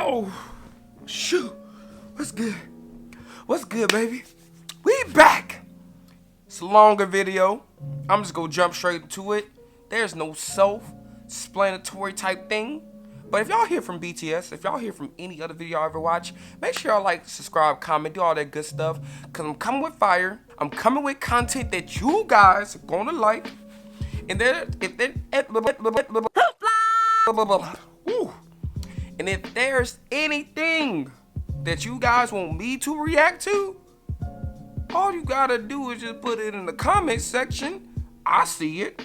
Oh, shoot. What's good? What's good, baby? We back. It's a longer video. I'm just gonna jump straight into it. There's no self-explanatory type thing. But if y'all hear from BTS, if y'all hear from any other video I ever watch, make sure y'all like, subscribe, comment, do all that good stuff. Cause I'm coming with fire. I'm coming with content that you guys are gonna like. And then and if there's anything that you guys want me to react to, all you gotta do is just put it in the comment section. I see it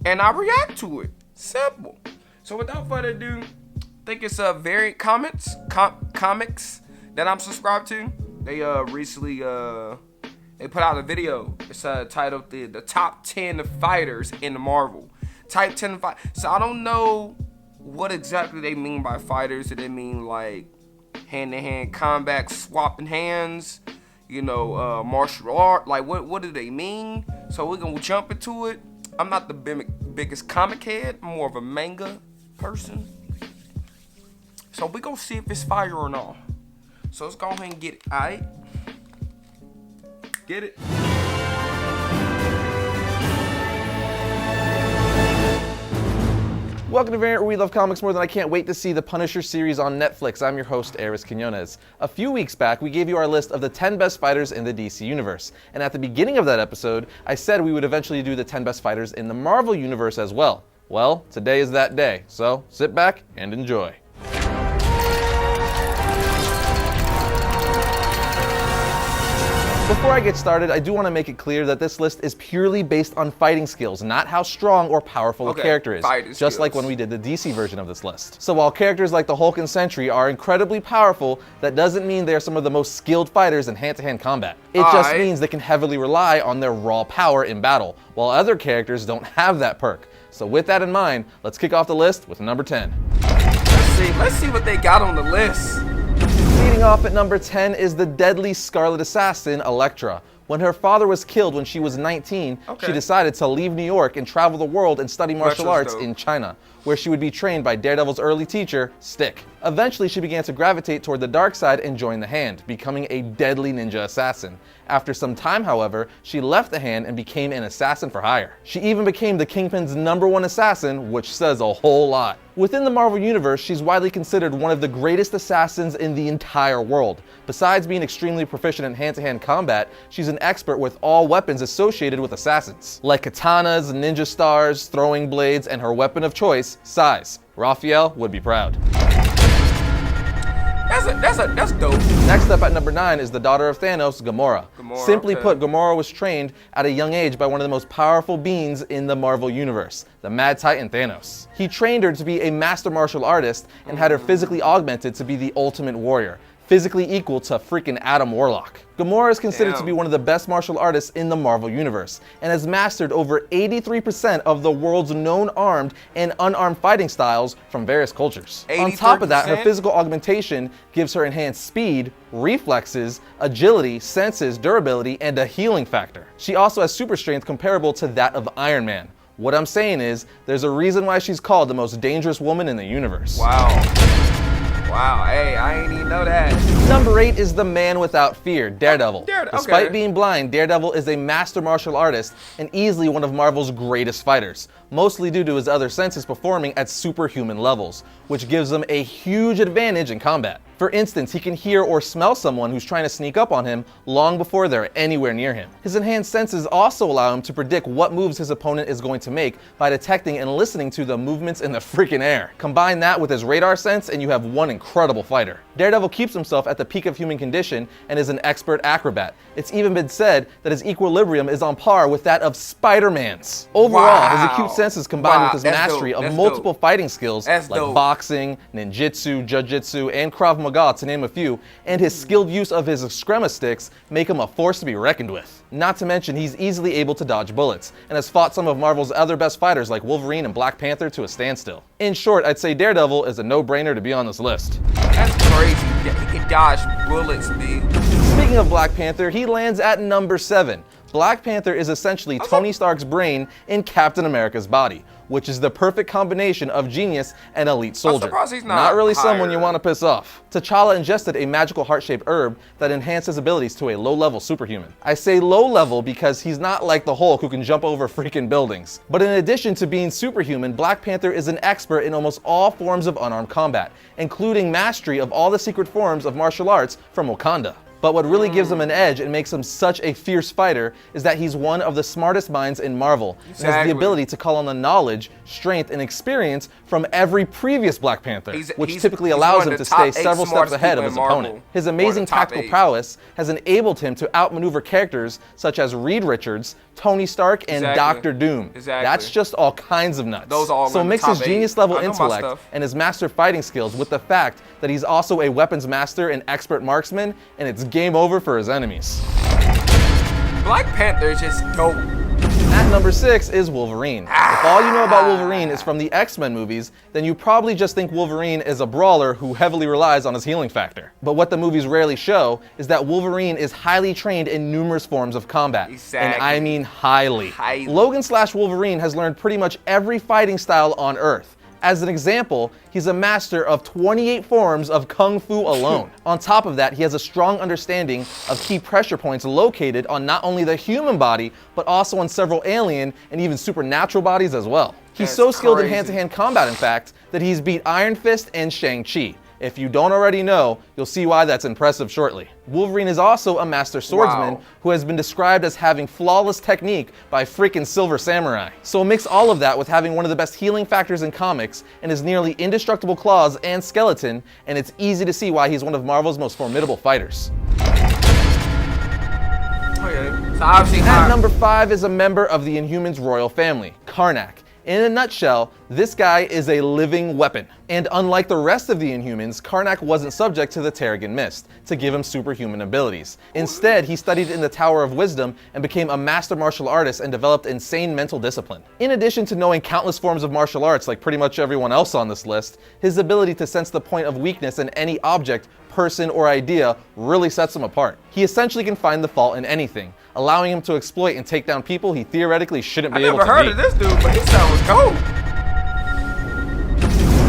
and I react to it. Simple. So without further ado, I think it's variant comics that I'm subscribed to. They recently they put out a video. It's titled the top 10 fighters in the Marvel. Type 10 fight. So I don't know what exactly they mean by fighters. Do they mean like hand-to-hand combat, swapping hands? You know, martial art. Like what do they mean? So we're gonna jump into it. I'm not the biggest comic head. I'm more of a manga person. So we gonna see if it's fire or not. So let's go ahead and get it. Alright? Get it? Welcome to Variant, where we love comics more than I can't wait to see the Punisher series on Netflix. I'm your host, Aris Quinones. A few weeks back, we gave you our list of the 10 best fighters in the DC Universe. And at the beginning of that episode, I said we would eventually do the 10 best fighters in the Marvel Universe as well. Well, today is that day, so sit back and enjoy. Before I get started, I do want to make it clear that this list is purely based on fighting skills, not how strong or powerful a character is, just like when we did the DC version of this list. So while characters like the Hulk and Sentry are incredibly powerful, that doesn't mean they're some of the most skilled fighters in hand-to-hand combat. It just means they can heavily rely on their raw power in battle, while other characters don't have that perk. So with that in mind, let's kick off the list with number 10. Let's see what they got on the list. Leading off at number 10 is the deadly Scarlet Assassin, Elektra. When her father was killed when she was 19, she decided to leave New York and travel the world and study martial arts in China, where she would be trained by Daredevil's early teacher, Stick. Eventually, she began to gravitate toward the dark side and join the Hand, becoming a deadly ninja assassin. After some time, however, she left the Hand and became an assassin for hire. She even became the Kingpin's #1 assassin, which says a whole lot. Within the Marvel Universe, she's widely considered one of the greatest assassins in the entire world. Besides being extremely proficient in hand-to-hand combat, she's an expert with all weapons associated with assassins, like katanas, ninja stars, throwing blades, and her weapon of choice, sais. Raphael would be proud. That's dope. Next up at number 9 is the daughter of Thanos, Gamora. Simply put, Gamora was trained at a young age by one of the most powerful beings in the Marvel Universe, the Mad Titan Thanos. He trained her to be a master martial artist and had her physically augmented to be the ultimate warrior, physically equal to freaking Adam Warlock. Gamora is considered to be one of the best martial artists in the Marvel Universe, and has mastered over 83% of the world's known armed and unarmed fighting styles from various cultures. On top of that, her physical augmentation gives her enhanced speed, reflexes, agility, senses, durability, and a healing factor. She also has super strength comparable to that of Iron Man. What I'm saying is, there's a reason why she's called the most dangerous woman in the universe. Wow, hey, I ain't even know that. Number 8 is the man without fear, Daredevil. Despite being blind, Daredevil is a master martial artist and easily one of Marvel's greatest fighters, mostly due to his other senses performing at superhuman levels, which gives him a huge advantage in combat. For instance, he can hear or smell someone who's trying to sneak up on him long before they're anywhere near him. His enhanced senses also allow him to predict what moves his opponent is going to make by detecting and listening to the movements in the freaking air. Combine that with his radar sense and you have one incredible fighter. Daredevil keeps himself at the peak of human condition and is an expert acrobat. It's even been said that his equilibrium is on par with that of Spider-Man's. Overall, his acute senses combined with his mastery of multiple fighting skills like boxing, ninjutsu, jujitsu, and Krav Maga, to name a few, and his skilled use of his Screma sticks make him a force to be reckoned with. Not to mention, he's easily able to dodge bullets, and has fought some of Marvel's other best fighters like Wolverine and Black Panther to a standstill. In short, I'd say Daredevil is a no-brainer to be on this list. That's crazy. He can dodge bullets, dude. Speaking of Black Panther, he lands at number 7. Black Panther is essentially Tony Stark's brain in Captain America's body. which is the perfect combination of genius and elite soldier. surprised he's not really higher. someone you want to piss off. T'Challa ingested a magical heart-shaped herb that enhanced his abilities to a low-level superhuman. I say low-level because he's not like the Hulk who can jump over freaking buildings. But in addition to being superhuman, Black Panther is an expert in almost all forms of unarmed combat, including mastery of all the secret forms of martial arts from Wakanda. But what really gives him an edge and makes him such a fierce fighter is that he's one of the smartest minds in Marvel, and has the ability to call on the knowledge, strength, and experience from every previous Black Panther, which typically allows him to stay several steps ahead of his opponent. His amazing tactical prowess has enabled him to outmaneuver characters such as Reed Richards, Tony Stark, and Doctor Doom. That's just all kinds of nuts. So mix his genius-level intellect and his master fighting skills with the fact that he's also a weapons master and expert marksman, and it's game over for his enemies. Black Panther is just dope. At number 6 is Wolverine. If all you know about Wolverine is from the X-Men movies, then you probably just think Wolverine is a brawler who heavily relies on his healing factor. But what the movies rarely show is that Wolverine is highly trained in numerous forms of combat. And I mean highly. Logan/Wolverine has learned pretty much every fighting style on Earth. As an example, he's a master of 28 forms of Kung Fu alone. On top of that, he has a strong understanding of key pressure points located on not only the human body, but also on several alien and even supernatural bodies as well. He's so skilled in hand-to-hand combat, in fact, that he's beat Iron Fist and ShangChi. If you don't already know, you'll see why that's impressive shortly. Wolverine is also a master swordsman who has been described as having flawless technique by freaking Silver Samurai. So mix all of that with having one of the best healing factors in comics and his nearly indestructible claws and skeleton, and it's easy to see why he's one of Marvel's most formidable fighters. At number 5 is a member of the Inhumans royal family, Karnak. In a nutshell, this guy is a living weapon. And unlike the rest of the Inhumans, Karnak wasn't subject to the Terrigen Mist to give him superhuman abilities. Instead, he studied in the Tower of Wisdom and became a master martial artist and developed insane mental discipline. In addition to knowing countless forms of martial arts like pretty much everyone else on this list, his ability to sense the point of weakness in any object, person, or idea really sets him apart. He essentially can find the fault in anything, allowing him to exploit and take down people he theoretically shouldn't be able to beat. I never heard of this dude, but he sounds dope.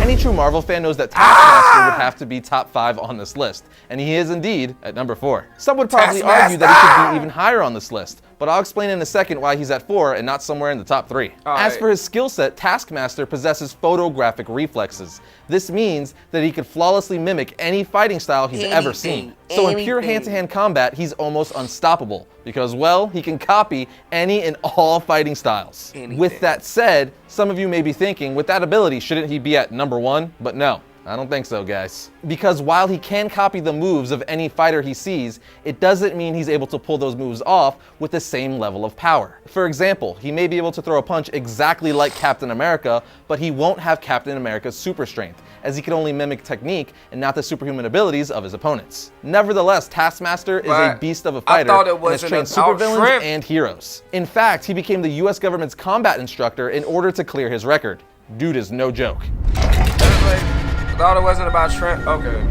Any true Marvel fan knows that Taskmaster would have to be top 5 on this list, and he is indeed at number 4. Some would probably argue that he could be even higher on this list, but I'll explain in a second why he's at 4 and not somewhere in the top 3. As for his skill set, Taskmaster possesses photographic reflexes. This means that he could flawlessly mimic any fighting style he's ever seen. So in pure hand-to-hand combat, he's almost unstoppable because, well, he can copy any and all fighting styles. With that said, some of you may be thinking, with that ability, shouldn't he be at number 1? But no. I don't think so, guys. Because while he can copy the moves of any fighter he sees, it doesn't mean he's able to pull those moves off with the same level of power. For example, he may be able to throw a punch exactly like Captain America, but he won't have Captain America's super strength, as he can only mimic technique and not the superhuman abilities of his opponents. Nevertheless, Taskmaster is a beast of a fighter and has trained supervillains and heroes. In fact, he became the US government's combat instructor in order to clear his record. Dude is no joke. I thought it wasn't about shrimp. Okay.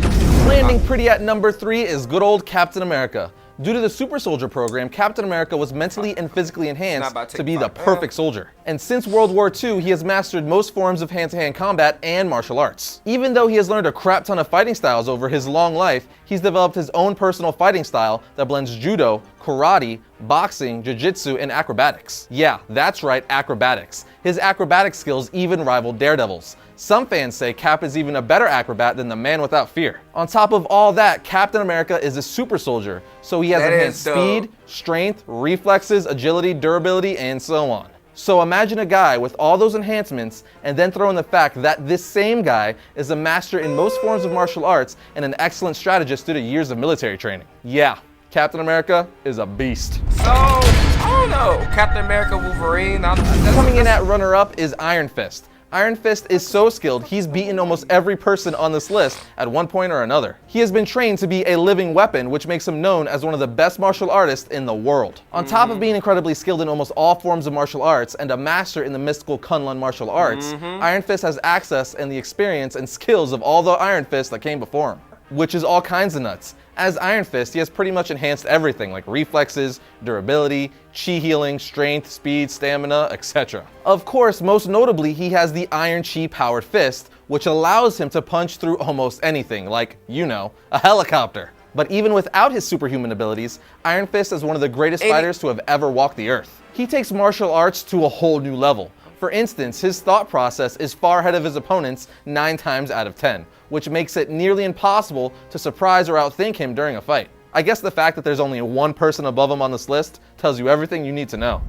Landing pretty at number 3 is good old Captain America. Due to the Super Soldier program, Captain America was mentally and physically enhanced to be the perfect soldier. And since World War II, he has mastered most forms of hand-to-hand combat and martial arts. Even though he has learned a crap ton of fighting styles over his long life, he's developed his own personal fighting style that blends judo, karate, boxing, jiu-jitsu, and acrobatics. Yeah, that's right, acrobatics. His acrobatic skills even rival Daredevil's. Some fans say Cap is even a better acrobat than the Man Without Fear. On top of all that, Captain America is a super soldier, so he has enhanced speed, strength, reflexes, agility, durability, and so on. So imagine a guy with all those enhancements and then throw in the fact that this same guy is a master in most forms of martial arts and an excellent strategist due to years of military training. Yeah, Captain America is a beast. So, I don't know, Captain America, Wolverine. Coming in at runner-up is Iron Fist. Iron Fist is so skilled, he's beaten almost every person on this list at one point or another. He has been trained to be a living weapon, which makes him known as one of the best martial artists in the world. On top of being incredibly skilled in almost all forms of martial arts and a master in the mystical Kunlun martial arts, Iron Fist has access and the experience and skills of all the Iron Fists that came before him, which is all kinds of nuts. As Iron Fist, he has pretty much enhanced everything like reflexes, durability, chi healing, strength, speed, stamina, etc. Of course, most notably, he has the Iron Chi powered fist, which allows him to punch through almost anything, like, you know, a helicopter. But even without his superhuman abilities, Iron Fist is one of the greatest fighters to have ever walked the earth. He takes martial arts to a whole new level. For instance, his thought process is far ahead of his opponents 9 times out of 10, which makes it nearly impossible to surprise or outthink him during a fight. I guess the fact that there's only one person above him on this list tells you everything you need to know.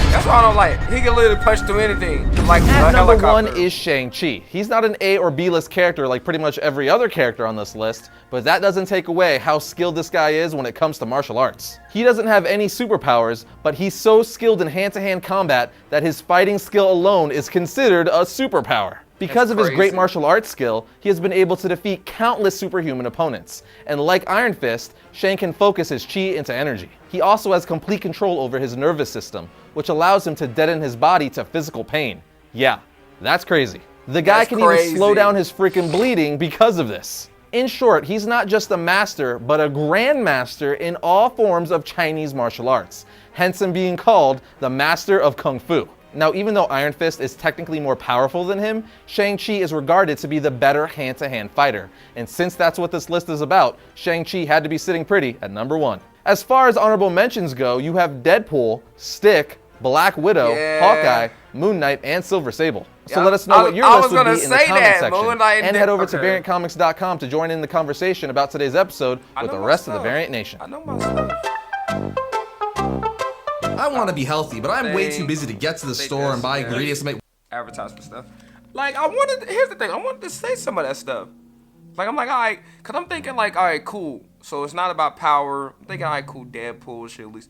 That's what I don't like. He can literally punch through anything. Like At number 1 is Shang-Chi. He's not an A or B list character like pretty much every other character on this list, but that doesn't take away how skilled this guy is when it comes to martial arts. He doesn't have any superpowers, but he's so skilled in hand-to-hand combat that his fighting skill alone is considered a superpower. Because of his great martial arts skill, he has been able to defeat countless superhuman opponents. And like Iron Fist, Shang can focus his chi into energy. He also has complete control over his nervous system, which allows him to deaden his body to physical pain. Yeah, that's crazy. The guy can even slow down his freaking bleeding because of this. In short, he's not just a master, but a grandmaster in all forms of Chinese martial arts, hence him being called the Master of Kung Fu. Now, even though Iron Fist is technically more powerful than him, Shang-Chi is regarded to be the better hand-to-hand fighter. And since that's what this list is about, Shang-Chi had to be sitting pretty at number 1. As far as honorable mentions go, you have Deadpool, Stick, Black Widow, Hawkeye, Moon Knight, and Silver Sable. So let us know what your list would be in the comment section. And head over to VariantComics.com to join in the conversation about today's episode with the rest of the Variant Nation. I know my stuff. I want to be healthy, but I'm way too busy to get to the store and buy ingredients to make advertisement stuff. Like, here's the thing, I wanted to say some of that stuff. Like, I'm like, all right, because I'm thinking, like, all right, cool. So it's not about power. I'm thinking, all right, cool, Deadpool shit at least.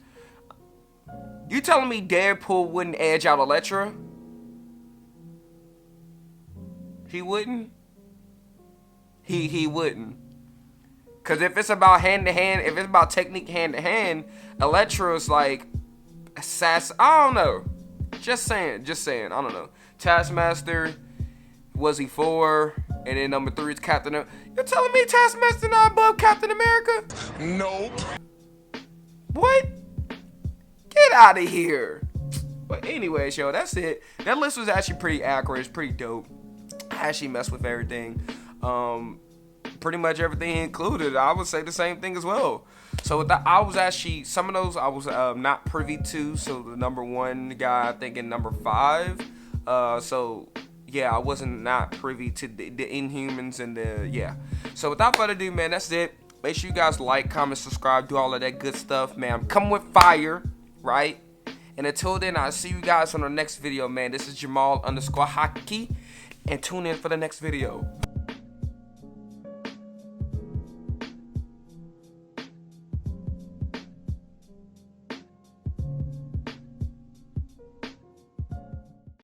You telling me Deadpool wouldn't edge out Elektra? He wouldn't? He wouldn't. Because if it's about hand-to-hand, if it's about technique hand-to-hand, Elektra's like assassin. I don't know. Just saying. I don't know. Taskmaster, was he 4? And then number 3 is Captain America. You're telling me Taskmaster not above Captain America? Nope. What? Get out of here. But anyways, yo, that's it. That list was actually pretty accurate. It's pretty dope. I actually messed with everything. Pretty much everything included. I would say the same thing as well. So with that, I was actually, some of those I was not privy to. So the number 1 guy, I think in number 5. So yeah, I wasn't not privy to the Inhumans and yeah. So without further ado, man, that's it. Make sure you guys like, comment, subscribe, do all of that good stuff, man. I'm coming with fire, right? And until then, I'll see you guys on the next video, man. This is Jamal _hockey, and tune in for the next video.